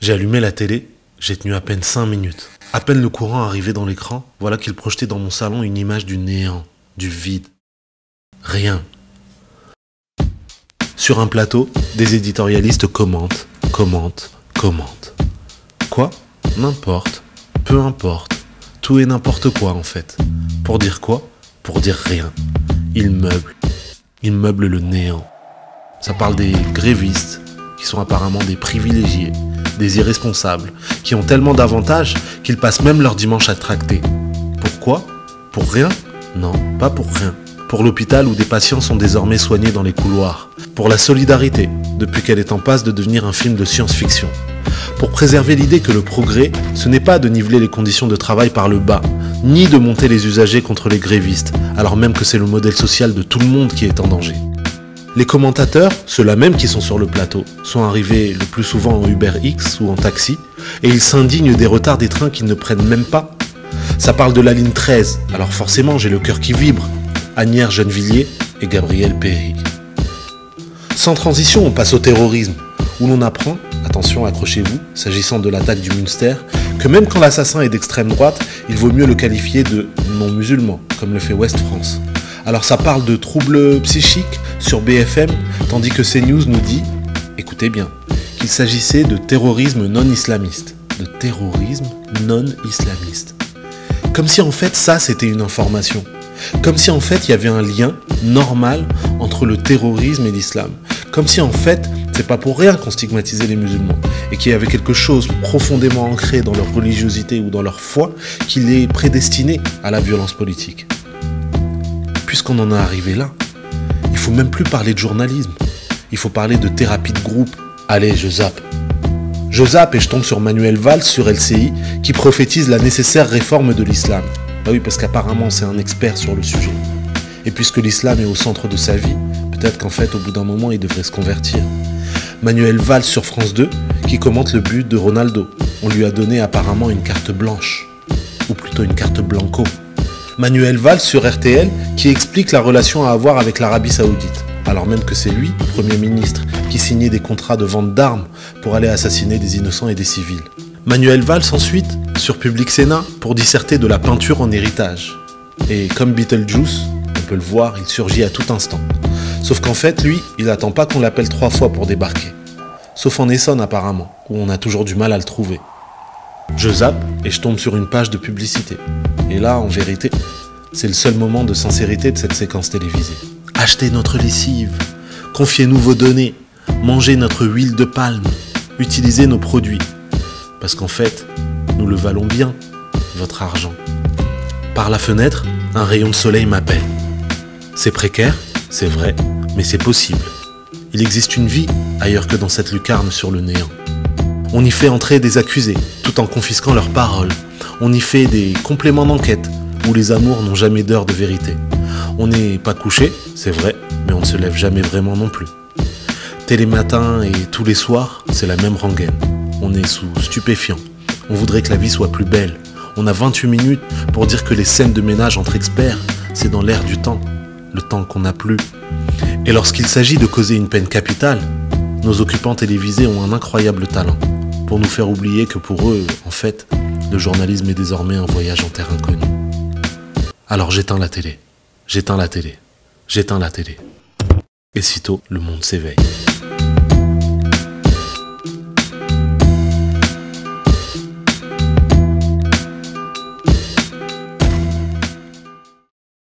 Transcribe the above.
J'ai allumé la télé, j'ai tenu à peine 5 minutes. À peine le courant arrivé dans l'écran, voilà qu'il projetait dans mon salon une image du néant, du vide. Rien. Sur un plateau, des éditorialistes commentent. Quoi? N'importe. Peu importe. Tout et n'importe quoi en fait. Pour dire quoi? Pour dire rien. Ils meublent le néant. Ça parle des grévistes, qui sont apparemment des privilégiés, des irresponsables, qui ont tellement d'avantages qu'ils passent même leur dimanche à tracter. Pourquoi? Pour rien? Non, pas pour rien. Pour l'hôpital où des patients sont désormais soignés dans les couloirs. Pour la solidarité, depuis qu'elle est en passe de devenir un film de science-fiction. Pour préserver l'idée que le progrès, ce n'est pas de niveler les conditions de travail par le bas, ni de monter les usagers contre les grévistes, alors même que c'est le modèle social de tout le monde qui est en danger. Les commentateurs, ceux-là même qui sont sur le plateau, sont arrivés le plus souvent en Uber X ou en taxi, et ils s'indignent des retards des trains qu'ils ne prennent même pas. Ça parle de la ligne 13, alors forcément j'ai le cœur qui vibre. Agnières Gennevilliers et Gabriel Périg. Sans transition, on passe au terrorisme, où l'on apprend, attention accrochez-vous, s'agissant de l'attaque du Münster, que même quand l'assassin est d'extrême droite, il vaut mieux le qualifier de non-musulman, comme le fait Ouest France. Alors ça parle de troubles psychiques sur BFM, tandis que CNews nous dit, écoutez bien, qu'il s'agissait de terrorisme non-islamiste. De terrorisme non-islamiste. Comme si en fait ça c'était une information. Comme si en fait il y avait un lien normal entre le terrorisme et l'islam. Comme si en fait c'est pas pour rien qu'on stigmatisait les musulmans et qu'il y avait quelque chose profondément ancré dans leur religiosité ou dans leur foi qui les prédestinait à la violence politique. Puisqu'on en est arrivé là, il faut même plus parler de journalisme. Il faut parler de thérapie de groupe. Allez, je zappe. Je zappe et je tombe sur Manuel Valls sur LCI qui prophétise la nécessaire réforme de l'islam. Bah oui, parce qu'apparemment c'est un expert sur le sujet. Et puisque l'islam est au centre de sa vie, peut-être qu'en fait au bout d'un moment il devrait se convertir. Manuel Valls sur France 2 qui commente le but de Ronaldo. On lui a donné apparemment une carte blanche. Ou plutôt une carte blanco. Manuel Valls sur RTL qui explique la relation à avoir avec l'Arabie Saoudite. Alors même que c'est lui, Premier ministre, qui signait des contrats de vente d'armes pour aller assassiner des innocents et des civils. Manuel Valls ensuite sur Public Sénat pour disserter de la peinture en héritage. Et comme Beetlejuice, on peut le voir, il surgit à tout instant. Sauf qu'en fait, lui, il n'attend pas qu'on l'appelle 3 fois pour débarquer. Sauf en Essonne apparemment, où on a toujours du mal à le trouver. Je zappe et je tombe sur une page de publicité. Et là, en vérité, c'est le seul moment de sincérité de cette séquence télévisée. Achetez notre lessive, confiez-nous vos données, mangez notre huile de palme, utilisez nos produits. Parce qu'en fait, nous le valons bien, votre argent. Par la fenêtre, un rayon de soleil m'appelle. C'est précaire, c'est vrai, mais c'est possible. Il existe une vie ailleurs que dans cette lucarne sur le néant. On y fait entrer des accusés, tout en confisquant leurs paroles. On y fait des compléments d'enquête, où les amours n'ont jamais d'heure de vérité. On n'est pas couché, c'est vrai, mais on ne se lève jamais vraiment non plus. Télématin et tous les soirs, c'est la même rengaine. On est sous stupéfiants. On voudrait que la vie soit plus belle. On a 28 minutes pour dire que les scènes de ménage entre experts, c'est dans l'air du temps, le temps qu'on n'a plus. Et lorsqu'il s'agit de causer une peine capitale, nos occupants télévisés ont un incroyable talent pour nous faire oublier que pour eux, en fait, le journalisme est désormais un voyage en terre inconnue. Alors j'éteins la télé. Et sitôt, le monde s'éveille.